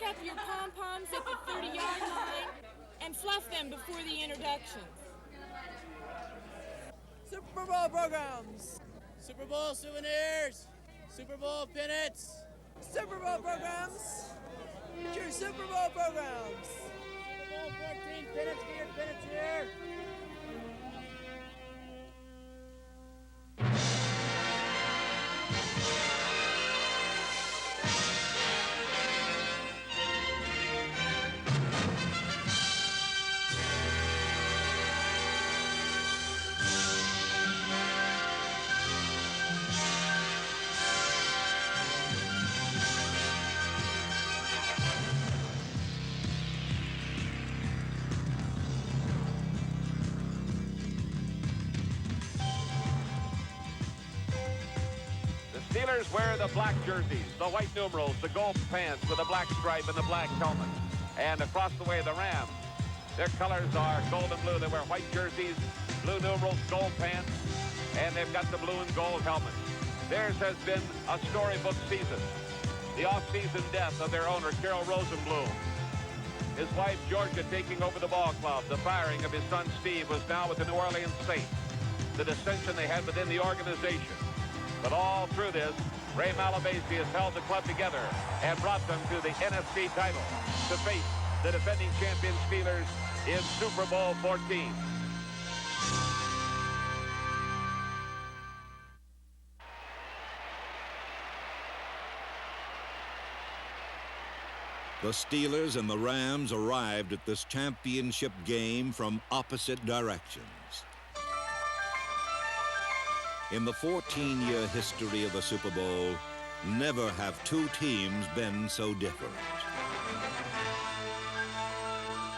up your pom-poms at the 30-yard line and fluff them before the introductions. Super Bowl programs. Super Bowl souvenirs. Super Bowl pennants. Super Bowl programs. Your Super Bowl programs. Super Bowl 14 pennants. Get your pennants here. Steelers wear the black jerseys, the white numerals, the gold pants with a black stripe and the black helmet. And across the way, the Rams, their colors are gold and blue. They wear white jerseys, blue numerals, gold pants, and they've got the blue and gold helmets. Theirs has been a storybook season. The off-season death of their owner, Carol Rosenblum. His wife, Georgia, taking over the ball club. The firing of his son, Steve, was now with the New Orleans Saints. The dissension they had within the organization. But all through this, Ray Malavasi has held the club together and brought them to the NFC title to face the defending champion Steelers in Super Bowl 14. The Steelers and the Rams arrived at this championship game from opposite directions. In the 14-year history of the Super Bowl, never have two teams been so different.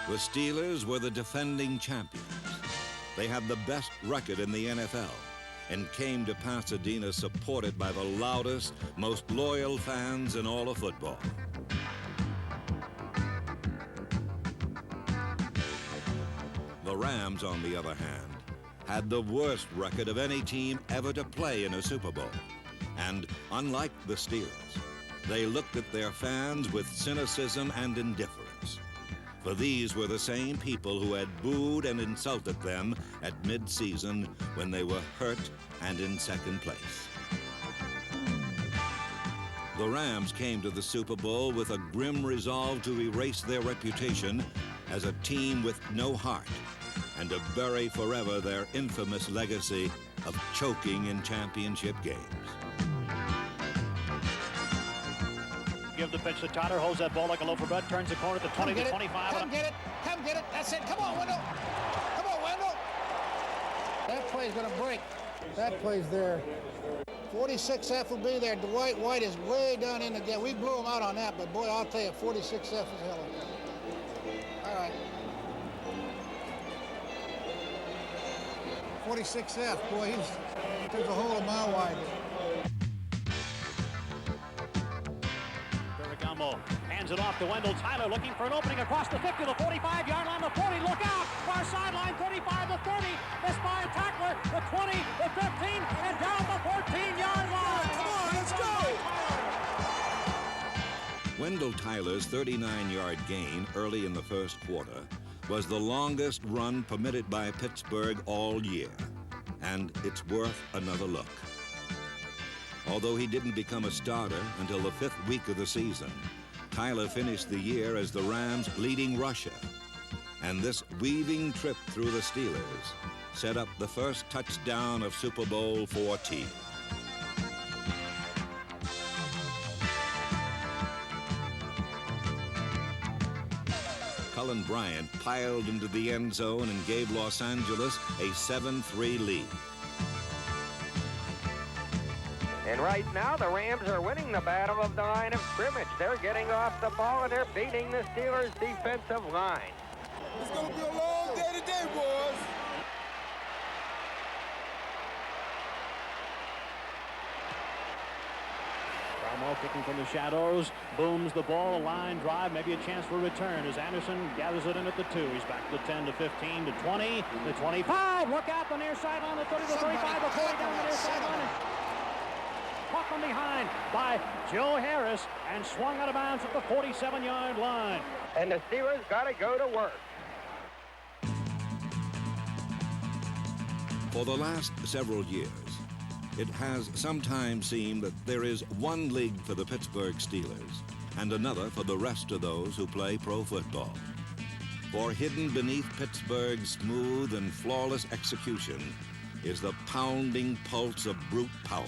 The Steelers were the defending champions. They had the best record in the NFL and came to Pasadena supported by the loudest, most loyal fans in all of football. The Rams, on the other hand, had the worst record of any team ever to play in a Super Bowl. And unlike the Steelers, they looked at their fans with cynicism and indifference. For these were the same people who had booed and insulted them at mid-season when they were hurt and in second place. The Rams came to the Super Bowl with a grim resolve to erase their reputation as a team with no heart and to bury forever their infamous legacy of choking in championship games. Give the pitch to Tyler, holds that ball like a loaf of bread, turns the corner at the 20 to 25. Come get it, that's it, come on, Wendell. Come on, Wendell. That play's gonna break. That play's there. 46F will be there. Dwight White is way down in the game. We blew him out on that, but boy, I'll tell you, 46F is hell. All right. 46F, boy, he took a hole a mile wide. Ferragamo hands it off to Wendell Tyler, looking for an opening across the 50 to the 45-yard line, the 40, look out! Far sideline, 35 to 30, missed by a tackler, the 20, the 15, and down the 14-yard line! Come on, let's go! Wendell Tyler's 39-yard gain early in the first quarter was the longest run permitted by Pittsburgh all year, and it's worth another look. Although he didn't become a starter until the 5th week of the season, Tyler finished the year as the Rams' leading rusher. And this weaving trip through the Steelers set up the first touchdown of Super Bowl 14. Cullen Bryant piled into the end zone and gave Los Angeles a 7-3 lead. And right now, the Rams are winning the battle of the line of scrimmage. They're getting off the ball, and they're beating the Steelers' defensive line. It's going to be a long day today, boys. Cromwell kicking from the shadows, booms the ball, a line drive, maybe a chance for a return as Anderson gathers it in at the 2. He's back to the 10 to 15 to 20 to 25. Look out the near sideline, the 30 to 35, the 40 down the near sideline. caught from behind by Joe Harris and swung out of bounds at the 47-yard line. And the Steelers got to go to work. For the last several years, it has sometimes seemed that there is one league for the Pittsburgh Steelers and another for the rest of those who play pro football. For hidden beneath Pittsburgh's smooth and flawless execution is the pounding pulse of brute power.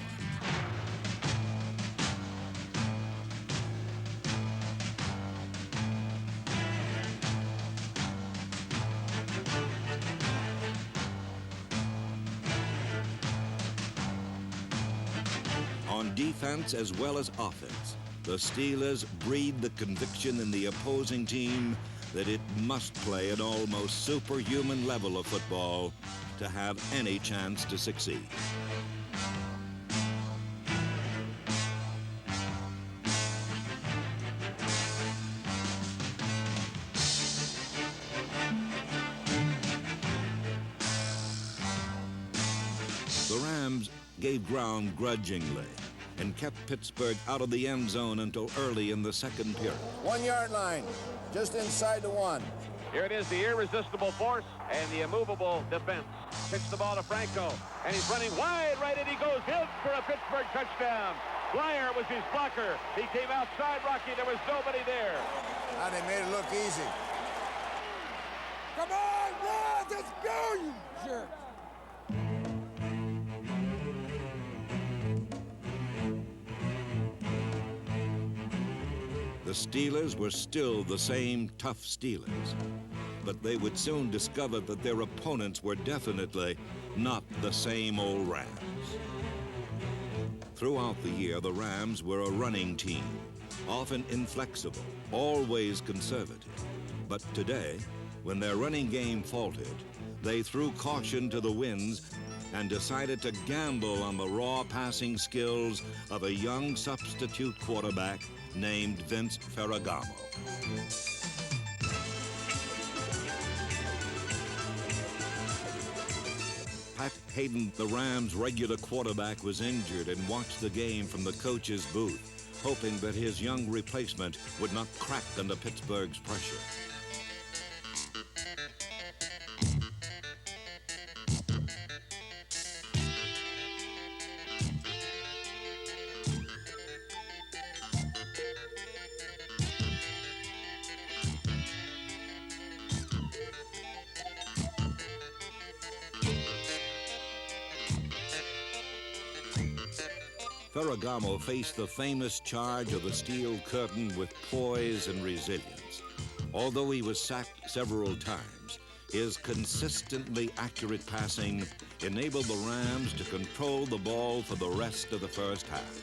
On defense as well as offense, the Steelers breed the conviction in the opposing team that it must play an almost superhuman level of football to have any chance to succeed. The Rams gave ground grudgingly and kept Pittsburgh out of the end zone until early in the second period. 1 yard line, just inside the 1. Here it is, the irresistible force and the immovable defense. Pitch the ball to Franco, and he's running wide right, and he goes in for a Pittsburgh touchdown. Blyer was his blocker. He came outside Rocky. There was nobody there. Ah, they made it look easy. Come on, Rod, let's go, you jerk. The Steelers were still the same tough Steelers, but they would soon discover that their opponents were definitely not the same old Rams. Throughout the year, the Rams were a running team, often inflexible, always conservative. But today, when their running game faltered, they threw caution to the winds and decided to gamble on the raw passing skills of a young substitute quarterback named Vince Ferragamo. Pat Hayden, the Rams' regular quarterback, was injured and watched the game from the coach's booth, hoping that his young replacement would not crack under Pittsburgh's pressure. Ferragamo faced the famous charge of the steel curtain with poise and resilience. Although he was sacked several times, his consistently accurate passing enabled the Rams to control the ball for the rest of the first half.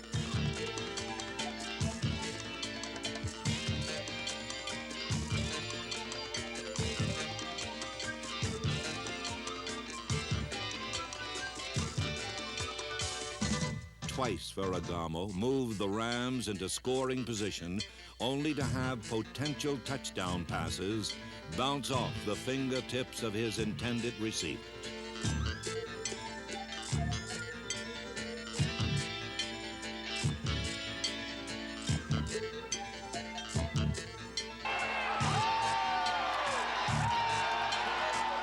Twice Ferragamo moved the Rams into scoring position, only to have potential touchdown passes bounce off the fingertips of his intended receivers.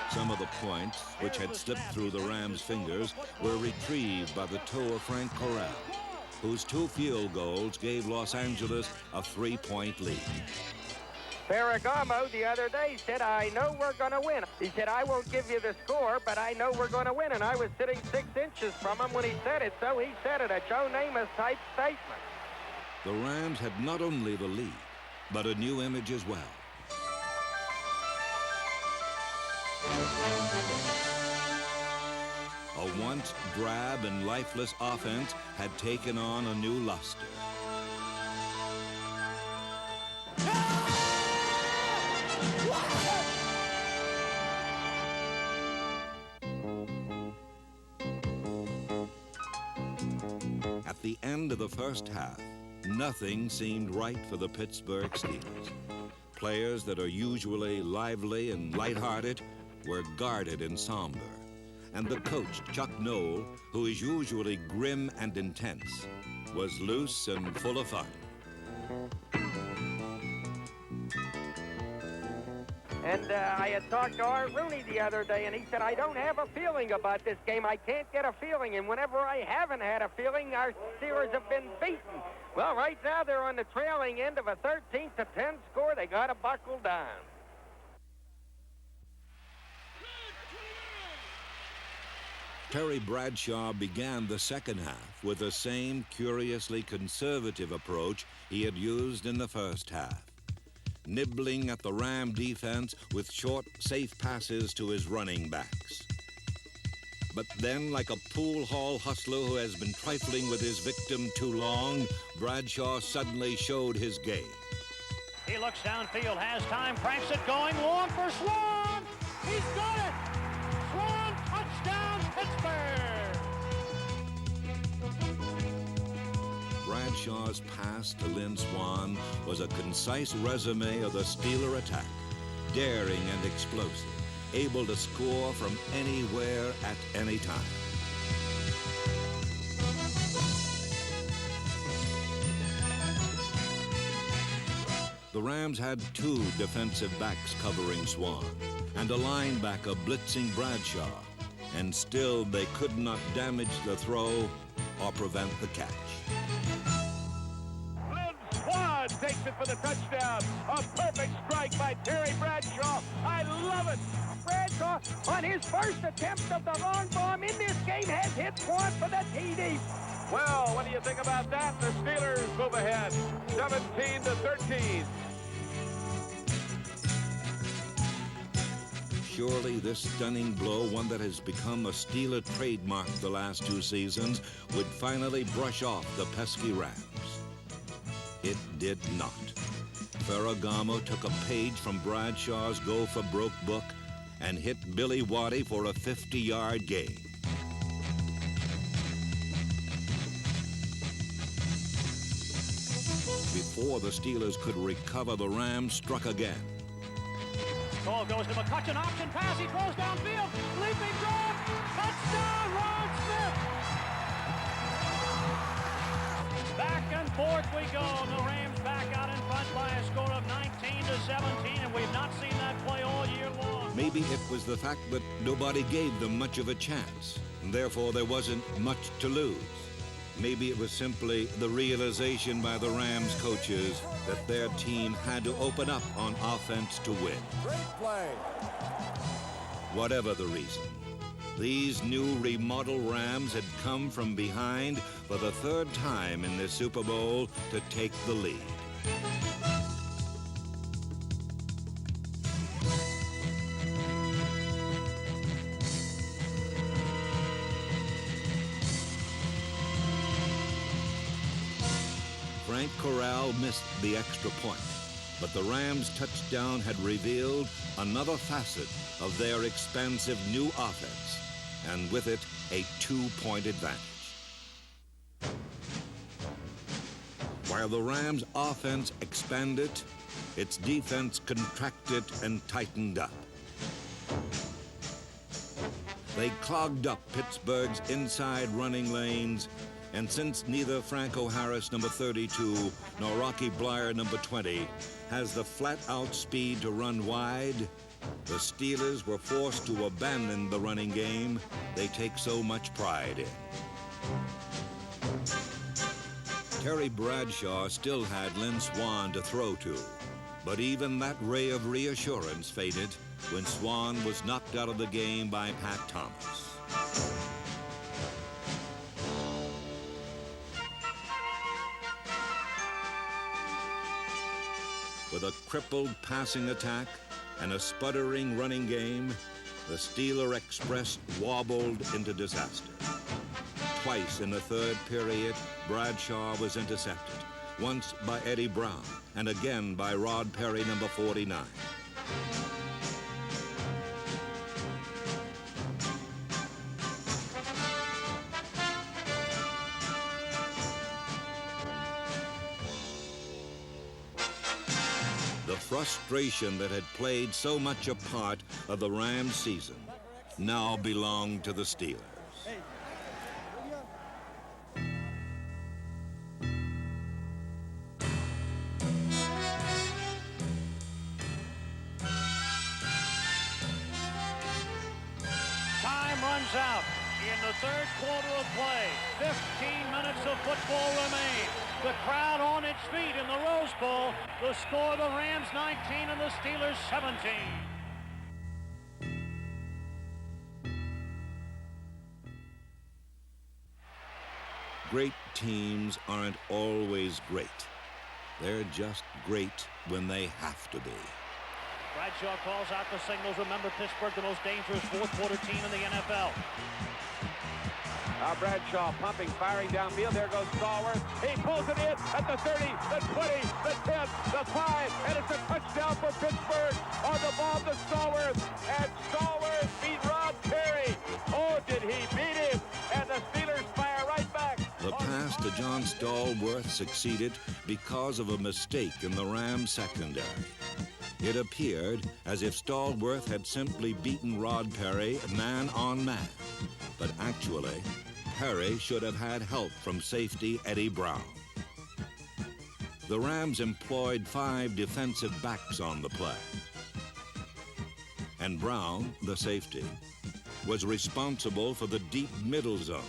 Some of the points, which had slipped through the Rams' fingers, were retrieved by the toe of Frank Corral, whose 2 field goals gave Los Angeles a 3-point lead. Ferragamo the other day said, I know we're going to win. He said, I won't give you the score, but I know we're going to win. And I was sitting 6 inches from him when he said it, so he said it, a Joe Namath-type statement. The Rams had not only the lead, but a new image as well. A once drab and lifeless offense had taken on a new luster. At the end of the first half, nothing seemed right for the Pittsburgh Steelers. Players that are usually lively and lighthearted were guarded and somber, and the coach, Chuck Noll, who is usually grim and intense, was loose and full of fun. And I had talked to Art Rooney the other day, and he said, I don't have a feeling about this game. I can't get a feeling. And whenever I haven't had a feeling, our Steelers have been beaten. Well, right now they're on the trailing end of a 13-10 score. They got to buckle down. Terry Bradshaw began the second half with the same curiously conservative approach he had used in the first half, nibbling at the Ram defense with short, safe passes to his running backs. But then, like a pool hall hustler who has been trifling with his victim too long, Bradshaw suddenly showed his game. He looks downfield, has time, cranks it going, long for Swan! He's got it! Swan, touchdown, Pittsburgh! Bradshaw's pass to Lynn Swan was a concise resume of the Steeler attack, daring and explosive, able to score from anywhere at any time. The Rams had two defensive backs covering Swan and a linebacker blitzing Bradshaw, and still they could not damage the throw or prevent the catch. Swan takes it for the touchdown. A perfect strike by Terry Bradshaw. I love it. Bradshaw, on his first attempt of the long bomb in this game, has hit Swan for the TD. Well, what do you think about that? The Steelers move ahead, 17-13. Surely this stunning blow, one that has become a Steeler trademark the last two seasons, would finally brush off the pesky Rams. It did not. Ferragamo took a page from Bradshaw's Go for Broke book and hit Billy Waddy for a 50-yard gain. Before the Steelers could recover, the Rams struck again. Ball goes to McCutcheon, option pass, he throws downfield, leaping drop, touchdown, Ron Smith! Back and forth we go. The Rams back out in front by a score of 19-17, and we've not seen that play all year long. Maybe it was the fact that nobody gave them much of a chance, and therefore there wasn't much to lose. Maybe it was simply the realization by the Rams coaches that their team had to open up on offense to win. Great play. Whatever the reason, these new remodeled Rams had come from behind for the third time in this Super Bowl to take the lead. Frank Corral missed the extra point, but the Rams' touchdown had revealed another facet of their expansive new offense, and with it, a 2-point advantage. While the Rams' offense expanded, its defense contracted and tightened up. They clogged up Pittsburgh's inside running lanes, and since neither Franco Harris, number 32, nor Rocky Bleier, number 20, has the flat-out speed to run wide, the Steelers were forced to abandon the running game they take so much pride in. Terry Bradshaw still had Lynn Swan to throw to, but even that ray of reassurance faded when Swan was knocked out of the game by Pat Thomas. With a crippled passing attack and a sputtering running game, the Steeler Express wobbled into disaster. Twice in the third period, Bradshaw was intercepted, once by Eddie Brown, and again by Rod Perry, number 49. The frustration that had played so much a part of the Rams season now belonged to the Steelers. Time runs out in the third quarter of play. 15 minutes of football remain. The crowd on its feet in the Rose Bowl. The score, the Rams 19 and the Steelers 17. Great teams aren't always great. They're just great when they have to be. Bradshaw calls out the signals. Remember, Pittsburgh, the most dangerous fourth-quarter team in the NFL. Now Bradshaw pumping, firing downfield. There goes Stallworth. He pulls it in at the 30, the 20, the 10, the 5, and it's a touchdown for Pittsburgh. On the ball to Stallworth, and Stallworth beat Rod Perry. Oh, did he beat him? And the Steelers fire right back. The pass to John Stallworth succeeded because of a mistake in the Rams secondary. It appeared as if Stallworth had simply beaten Rod Perry man on man. But actually, Perry should have had help from safety Eddie Brown. The Rams employed 5 defensive backs on the play. And Brown, the safety, was responsible for the deep middle zone.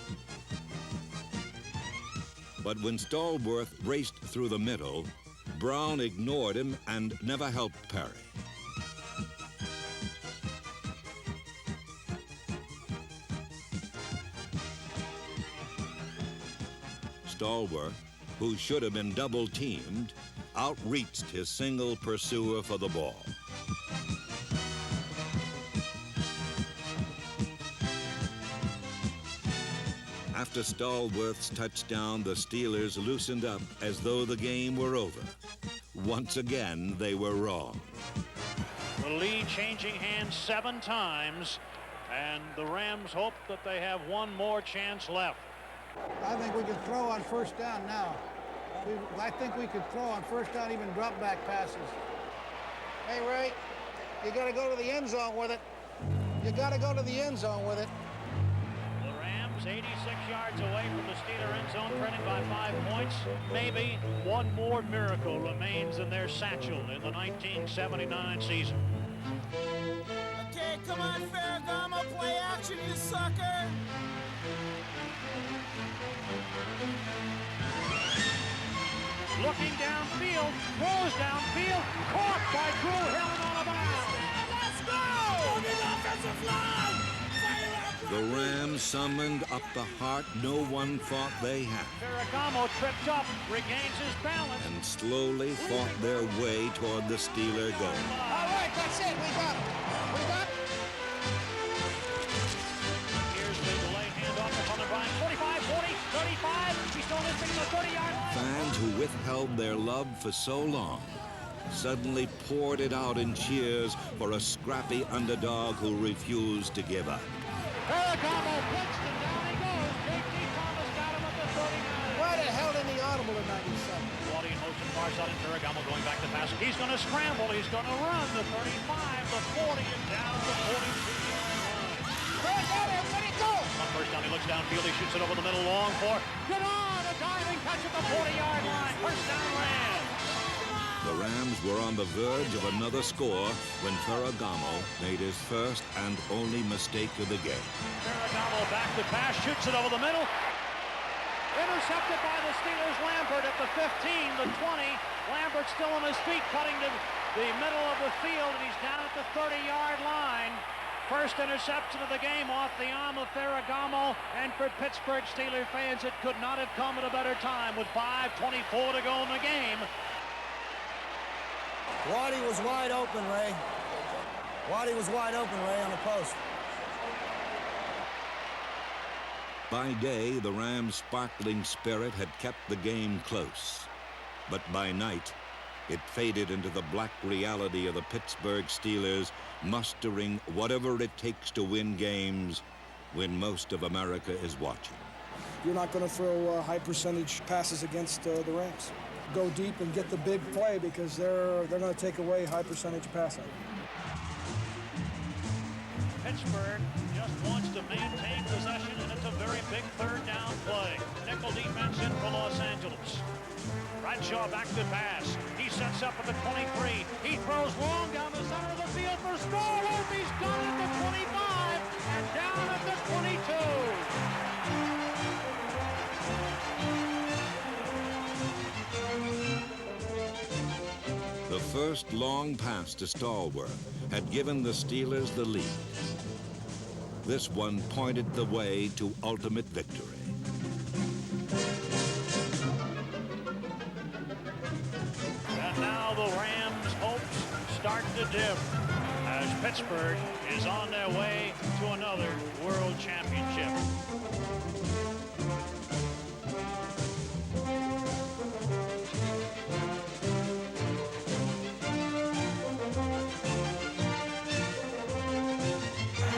But when Stallworth raced through the middle, Brown ignored him and never helped Perry. Stallworth, who should have been double-teamed, outreached his single pursuer for the ball. After Stallworth's touchdown, the Steelers loosened up as though the game were over. Once again, they were wrong. The lead changing hands 7 times, and the Rams hope that they have one more chance left. I think we can throw on first down now. I think we could throw on first down, even drop back passes. Hey, Ray, you got to go to the end zone with it. You got to go to the end zone with it. The Rams 86 yards away from the Steeler end zone, trailing by 5 points. Maybe one more miracle remains in their satchel in the 1979 season. Okay, come on, Ferragamo, play action, you sucker! Looking downfield, throws downfield, caught by Drew Hill and on a bound. Let's go! Moving offensive line! The Rams summoned up the heart no one thought they had. Ferragamo tripped up, regains his balance. And slowly fought their way toward the Steeler goal. All right, that's it. We got it. We got it. Here's the delayed handoff to Colin Bryant. 45, 40, 35. He's still listening to the 30-yard line. Fans who withheld their love for so long suddenly poured it out in cheers for a scrappy underdog who refused to give up. Ferragamo pitched and down he goes. J.T. Thomas got him at the 39. Why the hell didn't he audible in 97? Wally in motion, far side, and Ferragamo going back to pass. He's going to scramble. He's going to run the 35, the 40, and down the 42-yard line. Ferragamo, everybody go! On first down, he looks downfield. He shoots it over the middle long for Gennard, a diving catch at the 40-yard line. First down, Rams. The Rams were on the verge of another score when Ferragamo made his first and only mistake of the game. Ferragamo back to pass, shoots it over the middle. Intercepted by the Steelers. Lambert at the 15, the 20. Lambert still on his feet, cutting to the middle of the field, and he's down at the 30-yard line. First interception of the game off the arm of Ferragamo, and for Pittsburgh Steelers fans, it could not have come at a better time with 5:24 to go in the game. Waddy was wide open, Ray. Waddy was wide open, Ray, on the post. By day, the Rams' sparkling spirit had kept the game close. But by night, it faded into the black reality of the Pittsburgh Steelers mustering whatever it takes to win games when most of America is watching. You're not going to throw high percentage passes against the Rams. Go deep and get the big play because they're going to take away high percentage passing. Pittsburgh just wants to maintain possession, and it's a very big third down play. Nickel defense in for Los Angeles. Bradshaw back to pass. He sets up at the 23. He throws long down the center of the field for Stallworth. He's got it at the 25 and down at the 22. The first long pass to Stallworth had given the Steelers the lead. This one pointed the way to ultimate victory. And now the Rams' hopes start to dim as Pittsburgh is on their way to another world championship.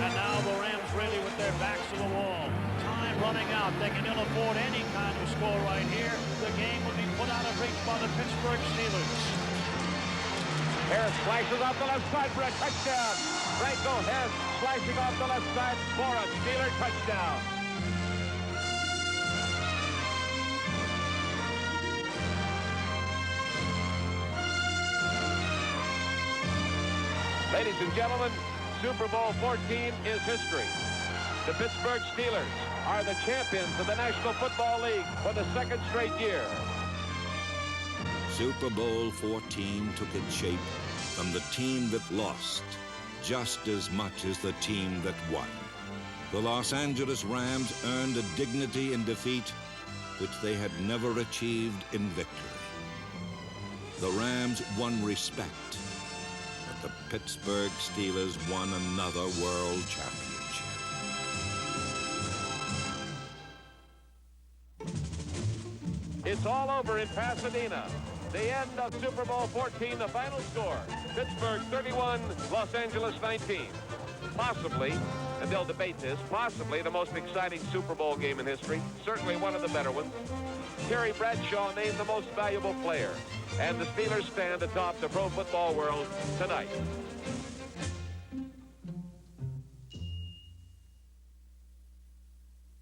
And now the Rams really with their backs to the wall. Time running out. They can ill afford any kind of score right here. The game will be put out of reach by the Pittsburgh Steelers. Harris slices off the left side for a touchdown. Franco Harris slicing off the left side for a Steeler touchdown. Ladies and gentlemen, Super Bowl 14 is history. The Pittsburgh Steelers are the champions of the National Football League for the second straight year. Super Bowl 14 took its shape from the team that lost just as much as the team that won. The Los Angeles Rams earned a dignity in defeat which they had never achieved in victory. The Rams won respect, but the Pittsburgh Steelers won another world championship. It's all over in Pasadena. The end of Super Bowl 14, the final score, Pittsburgh 31, Los Angeles 19. Possibly, and they'll debate this, possibly the most exciting Super Bowl game in history, certainly one of the better ones. Terry Bradshaw named the most valuable player, and the Steelers stand atop the pro football world tonight.